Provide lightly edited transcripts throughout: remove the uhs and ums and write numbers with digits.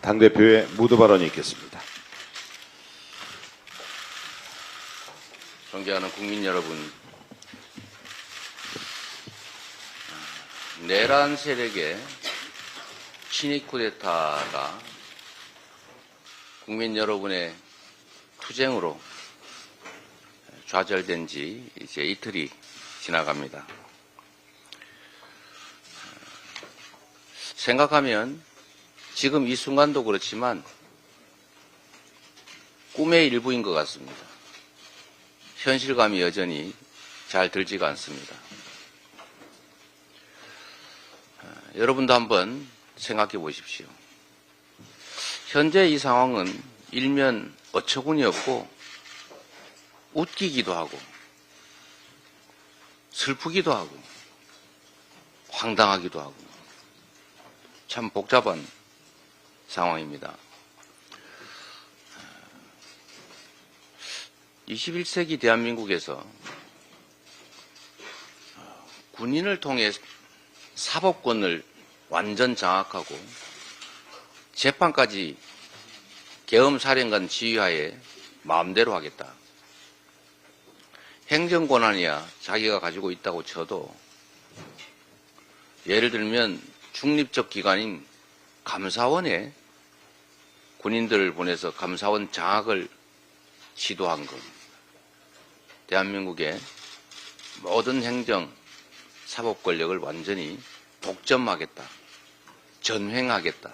당대표의 무도 발언이 있겠습니다. 존경하는 국민 여러분, 내란 세력의 친위 쿠데타가 국민 여러분의 투쟁으로 좌절된 지 이제 이틀이 지나갑니다. 생각하면 지금 이 순간도 그렇지만 꿈의 일부인 것 같습니다. 현실감이 여전히 잘 들지가 않습니다. 여러분도 한번 생각해 보십시오. 현재 이 상황은 일면 어처구니 없고 웃기기도 하고 슬프기도 하고 황당하기도 하고 참 복잡한 상황입니다. 21세기 대한민국에서 군인을 통해 사법권을 완전 장악하고 재판까지 계엄사령관 지휘하에 마음대로 하겠다. 행정권한이야 자기가 가지고 있다고 쳐도 예를 들면 중립적 기관인 감사원에 군인들을 보내서 감사원 장악을 시도한 것. 대한민국의 모든 행정, 사법 권력을 완전히 독점하겠다. 전횡하겠다.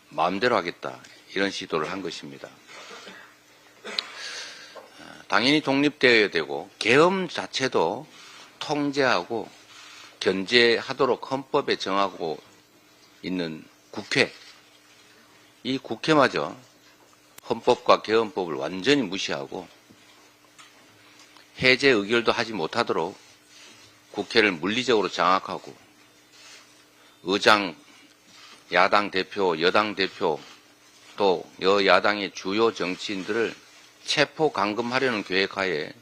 마음대로 하겠다. 이런 시도를 한 것입니다. 당연히 독립되어야 되고 계엄 자체도 통제하고 견제하도록 헌법에 정하고 있는 국회, 이 국회마저 헌법과 계엄법을 완전히 무시하고 해제 의결도 하지 못하도록 국회를 물리적으로 장악하고 의장, 야당 대표, 여당 대표 또 여야당의 주요 정치인들을 체포 감금하려는 계획하에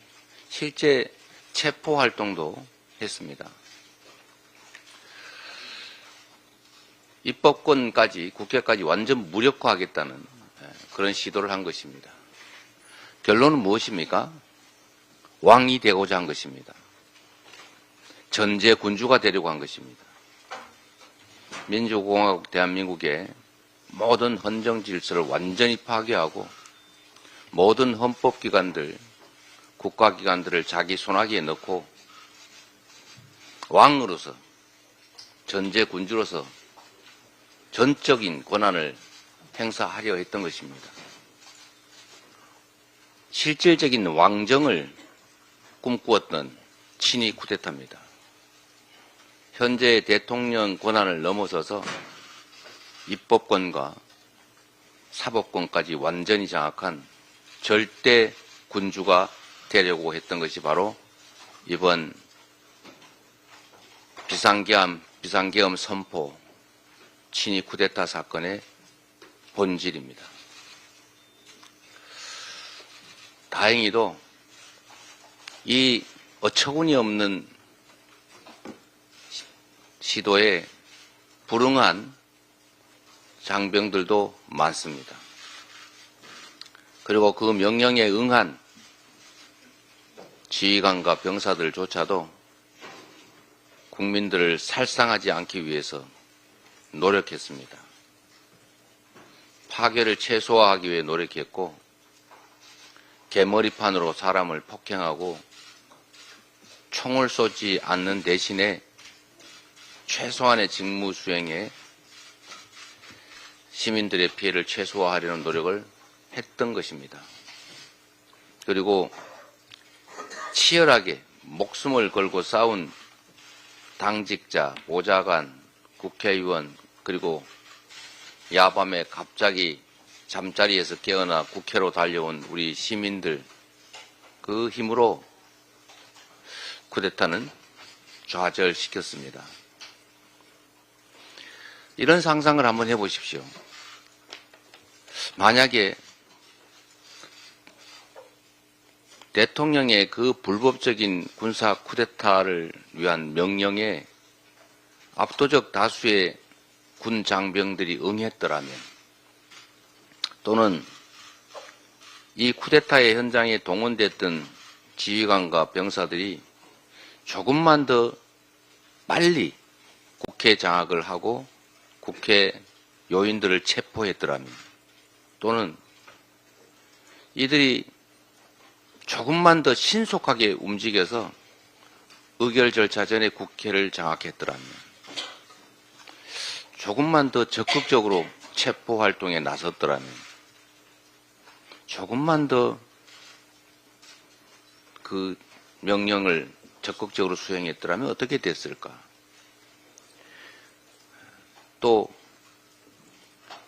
실제 체포 활동도 했습니다. 입법권까지 국회까지 완전 무력화하겠다는 그런 시도를 한 것입니다. 결론은 무엇입니까? 왕이 되고자 한 것입니다. 전제 군주가 되려고 한 것입니다. 민주공화국 대한민국의 모든 헌정 질서를 완전히 파괴하고 모든 헌법기관들, 국가기관들을 자기 손아귀에 넣고 왕으로서, 전제 군주로서 전적인 권한을 행사하려 했던 것입니다. 실질적인 왕정을 꿈꾸었던 친위 쿠데타입니다. 현재 대통령 권한을 넘어서서 입법권과 사법권까지 완전히 장악한 절대 군주가 되려고 했던 것이 바로 이번 비상계엄 선포 친위 쿠데타 사건의 본질입니다. 다행히도 이 어처구니 없는 시도에 불응한 장병들도 많습니다. 그리고 그 명령에 응한 지휘관과 병사들조차도 국민들을 살상하지 않기 위해서 노력했습니다. 파괴를 최소화하기 위해 노력했고 개머리판으로 사람을 폭행하고 총을 쏘지 않는 대신에 최소한의 직무 수행에 시민들의 피해를 최소화하려는 노력을 했던 것입니다. 그리고 치열하게 목숨을 걸고 싸운 당직자, 보좌관, 국회의원 그리고 야밤에 갑자기 잠자리에서 깨어나 국회로 달려온 우리 시민들, 그 힘으로 쿠데타는 좌절시켰습니다. 이런 상상을 한번 해보십시오. 만약에 대통령의 그 불법적인 군사 쿠데타를 위한 명령에 압도적 다수의 군 장병들이 응했더라면 또는 이 쿠데타의 현장에 동원됐던 지휘관과 병사들이 조금만 더 빨리 국회 장악을 하고 국회 요인들을 체포했더라면, 또는 이들이 조금만 더 신속하게 움직여서 의결 절차 전에 국회를 장악했더라면, 조금만 더 적극적으로 체포 활동에 나섰더라면, 조금만 더 그 명령을 적극적으로 수행했더라면 어떻게 됐을까? 또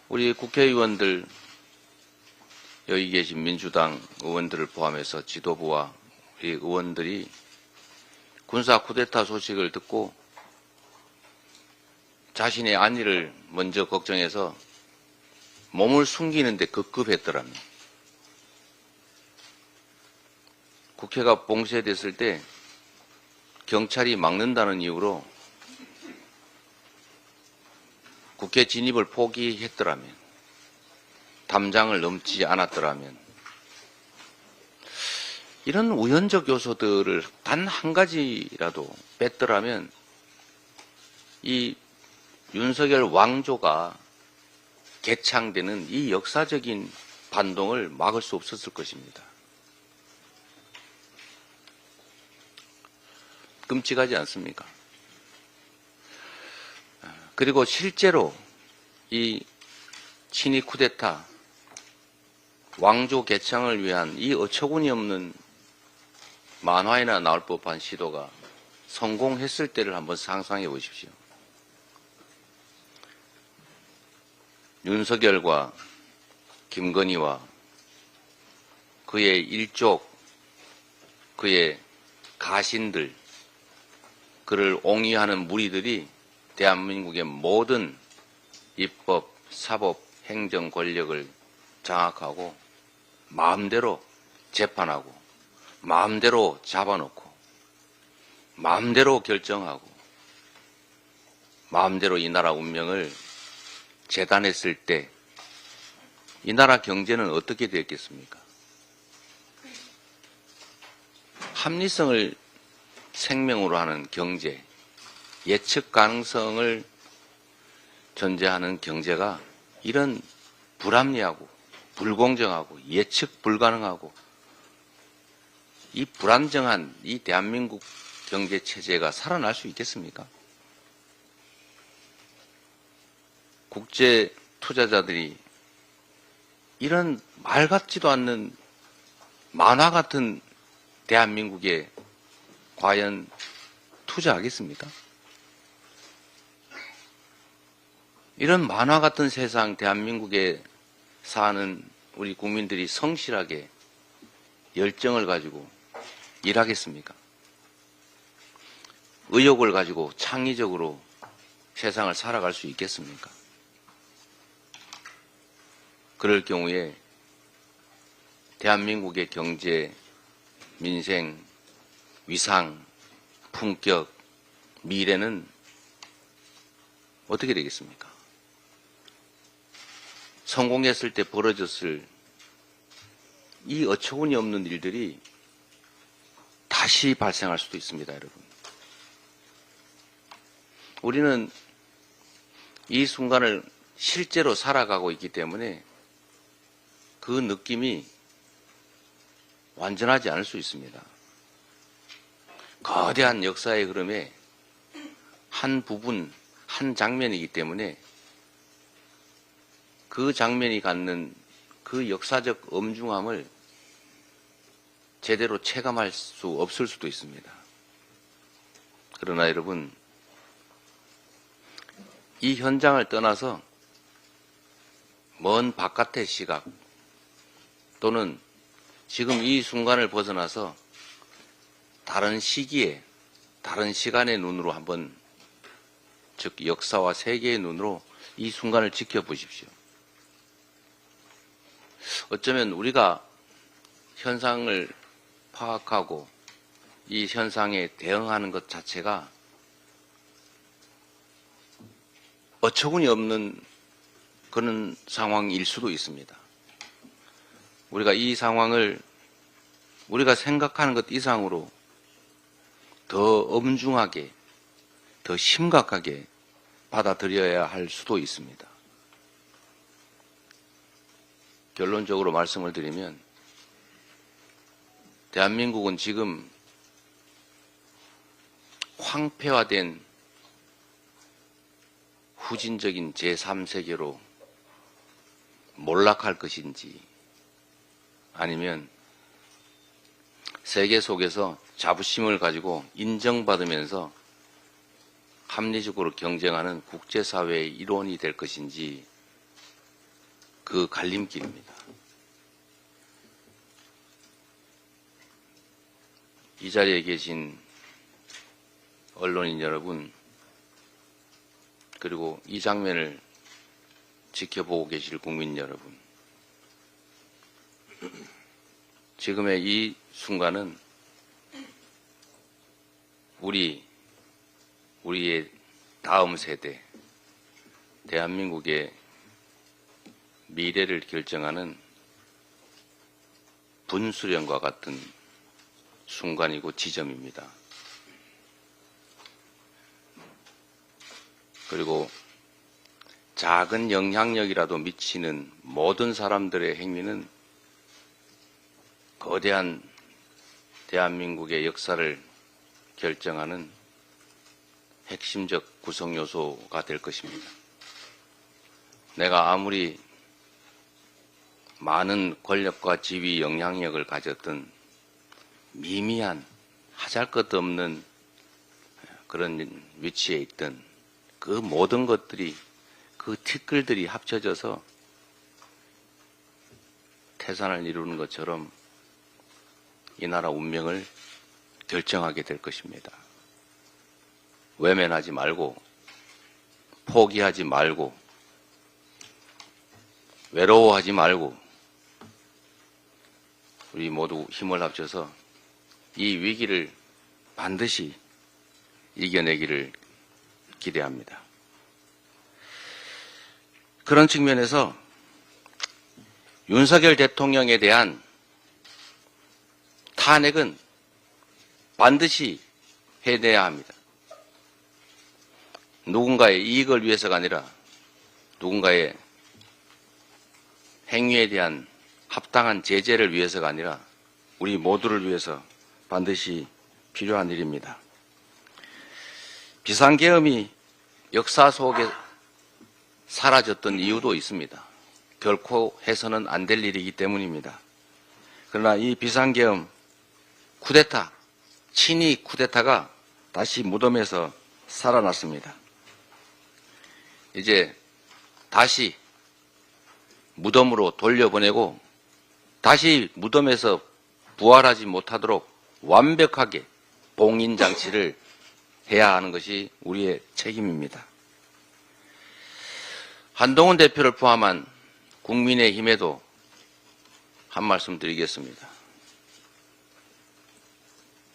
우리 국회의원들, 여기 계신 민주당 의원들을 포함해서 지도부와 우리 의원들이 군사 쿠데타 소식을 듣고 자신의 안위를 먼저 걱정해서 몸을 숨기는데 급급했더라면, 국회가 봉쇄됐을 때 경찰이 막는다는 이유로 국회 진입을 포기했더라면, 담장을 넘지 않았더라면, 이런 우연적 요소들을 단 한 가지라도 뺐더라면 이 윤석열 왕조가 개창되는 이 역사적인 반동을 막을 수 없었을 것입니다. 끔찍하지 않습니까? 그리고 실제로 이 친위 쿠데타, 왕조 개창을 위한 이 어처구니 없는 만화에나 나올 법한 시도가 성공했을 때를 한번 상상해 보십시오. 윤석열과 김건희와 그의 일족, 그의 가신들, 그를 옹이하는 무리들이 대한민국의 모든 입법, 사법, 행정 권력을 장악하고 마음대로 재판하고 마음대로 잡아놓고 마음대로 결정하고 마음대로 이 나라 운명을 재단했을 때 이 나라 경제는 어떻게 되었겠습니까? 합리성을 생명으로 하는 경제, 예측 가능성을 전제하는 경제가 이런 불합리하고 불공정하고 예측 불가능하고 이 불안정한 이 대한민국 경제 체제가 살아날 수 있겠습니까? 국제 투자자들이 이런 말 같지도 않는 만화 같은 대한민국에 과연 투자하겠습니까? 이런 만화 같은 세상 대한민국에 사는 우리 국민들이 성실하게 열정을 가지고 일하겠습니까? 의욕을 가지고 창의적으로 세상을 살아갈 수 있겠습니까? 그럴 경우에 대한민국의 경제, 민생, 위상, 품격, 미래는 어떻게 되겠습니까? 성공했을 때 벌어졌을 이 어처구니 없는 일들이 다시 발생할 수도 있습니다, 여러분. 우리는 이 순간을 실제로 살아가고 있기 때문에 그 느낌이 완전하지 않을 수 있습니다. 거대한 역사의 흐름의 한 부분, 한 장면이기 때문에 그 장면이 갖는 그 역사적 엄중함을 제대로 체감할 수 없을 수도 있습니다. 그러나 여러분, 이 현장을 떠나서 먼 바깥의 시각 또는 지금 이 순간을 벗어나서 다른 시기에, 다른 시간의 눈으로 한번, 즉 역사와 세계의 눈으로 이 순간을 지켜보십시오. 어쩌면 우리가 현상을 파악하고 이 현상에 대응하는 것 자체가 어처구니 없는 그런 상황일 수도 있습니다. 우리가 이 상황을 우리가 생각하는 것 이상으로 더 엄중하게, 더 심각하게 받아들여야 할 수도 있습니다. 결론적으로 말씀을 드리면 대한민국은 지금 황폐화된 후진적인 제3세계로 몰락할 것인지 아니면 세계 속에서 자부심을 가지고 인정받으면서 합리적으로 경쟁하는 국제사회의 일원이 될 것인지 그 갈림길입니다. 이 자리에 계신 언론인 여러분, 그리고 이 장면을 지켜보고 계실 국민 여러분, 지금의 이 순간은 우리의 다음 세대, 대한민국의 미래를 결정하는 분수령과 같은 순간이고 지점입니다. 그리고 작은 영향력이라도 미치는 모든 사람들의 행위는 거대한 대한민국의 역사를 결정하는 핵심적 구성 요소가 될 것입니다. 내가 아무리 많은 권력과 지위, 영향력을 가졌던 미미한 하잘것없는 그런 위치에 있던 그 모든 것들이, 그 티끌들이 합쳐져서 태산을 이루는 것처럼 이 나라 운명을 결정하게 될 것입니다. 외면하지 말고, 포기하지 말고, 외로워하지 말고, 우리 모두 힘을 합쳐서 이 위기를 반드시 이겨내기를 기대합니다. 그런 측면에서 윤석열 대통령에 대한 탄핵은 반드시 해내야 합니다. 누군가의 이익을 위해서가 아니라 누군가의 행위에 대한 합당한 제재를 위해서가 아니라 우리 모두를 위해서 반드시 필요한 일입니다. 비상계엄이 역사 속에 사라졌던 이유도 있습니다. 결코 해서는 안 될 일이기 때문입니다. 그러나 이 비상계엄 쿠데타, 친위 쿠데타가 다시 무덤에서 살아났습니다. 이제 다시 무덤으로 돌려보내고 다시 무덤에서 부활하지 못하도록 완벽하게 봉인장치를 해야 하는 것이 우리의 책임입니다. 한동훈 대표를 포함한 국민의힘에도 한 말씀 드리겠습니다.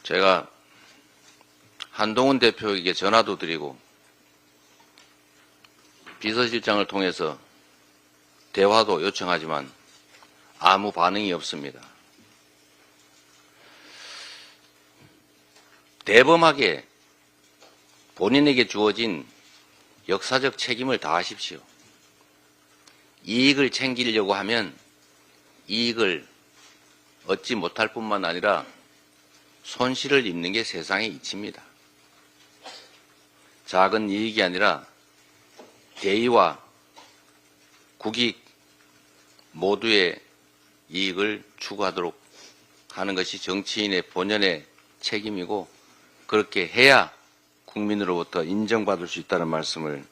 제가 한동훈 대표에게 전화도 드리고 비서실장을 통해서 대화도 요청하지만 아무 반응이 없습니다. 대범하게 본인에게 주어진 역사적 책임을 다하십시오. 이익을 챙기려고 하면 이익을 얻지 못할 뿐만 아니라 손실을 입는 게 세상의 이치입니다. 작은 이익이 아니라 대의와 국익 모두의 이익을 추구하도록 하는 것이 정치인의 본연의 책임이고 그렇게 해야 국민으로부터 인정받을 수 있다는 말씀을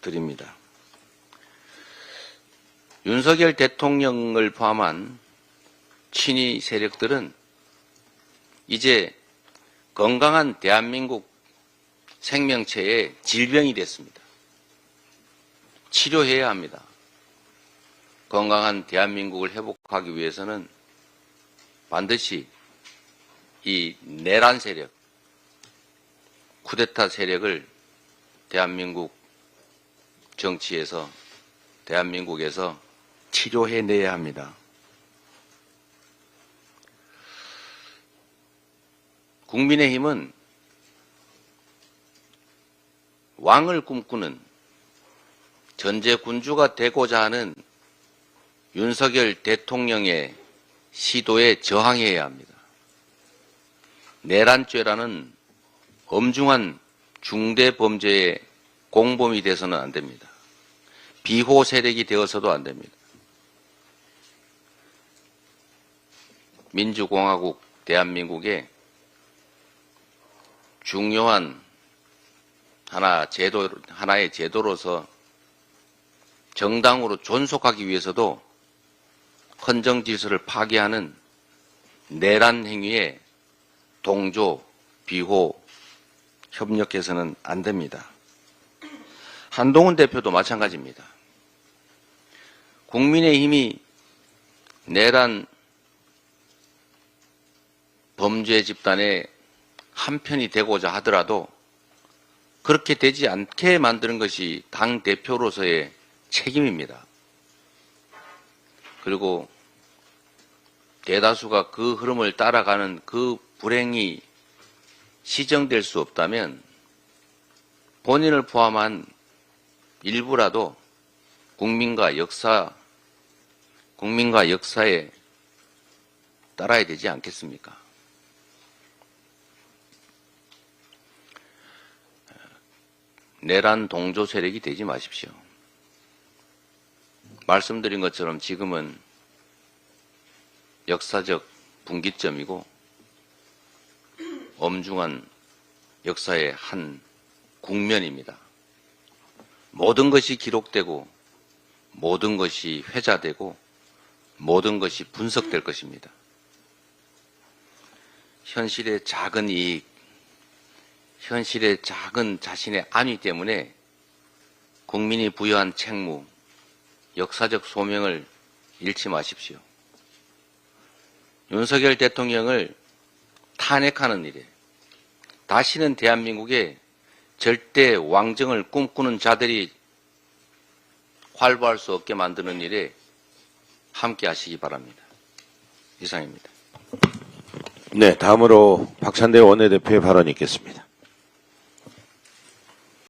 드립니다. 윤석열 대통령을 포함한 친위 세력들은 이제 건강한 대한민국 생명체의 질병이 됐습니다. 치료해야 합니다. 건강한 대한민국을 회복하기 위해서는 반드시 이 내란 세력, 쿠데타 세력을 대한민국 정치에서, 대한민국에서 치료해내야 합니다. 국민의힘은 왕을 꿈꾸는 전제 군주가 되고자 하는 윤석열 대통령의 시도에 저항해야 합니다. 내란죄라는 엄중한 중대 범죄의 공범이 돼서는 안 됩니다. 비호 세력이 되어서도 안 됩니다. 민주공화국 대한민국의 중요한 하나의 제도로서 정당으로 존속하기 위해서도 헌정 질서를 파괴하는 내란 행위에 동조, 비호, 협력해서는 안 됩니다. 한동훈 대표도 마찬가지입니다. 국민의힘이 내란 범죄 집단의 한편이 되고자 하더라도 그렇게 되지 않게 만드는 것이 당대표로서의 책임입니다. 그리고 대다수가 그 흐름을 따라가는 그 불행이 시정될 수 없다면 본인을 포함한 일부라도 국민과 역사에 따라야 되지 않겠습니까? 내란 동조 세력이 되지 마십시오. 말씀드린 것처럼 지금은 역사적 분기점이고 엄중한 역사의 한 국면입니다. 모든 것이 기록되고 모든 것이 회자되고 모든 것이 분석될 것입니다. 현실의 작은 이익, 현실의 작은 자신의 안위 때문에 국민이 부여한 책무, 역사적 소명을 잃지 마십시오. 윤석열 대통령을 탄핵하는 일에 다시는 대한민국에 절대 왕정을 꿈꾸는 자들이 활보할 수 없게 만드는 일에 함께 하시기 바랍니다. 이상입니다. 네, 다음으로 박찬대 원내대표의 발언이 있겠습니다.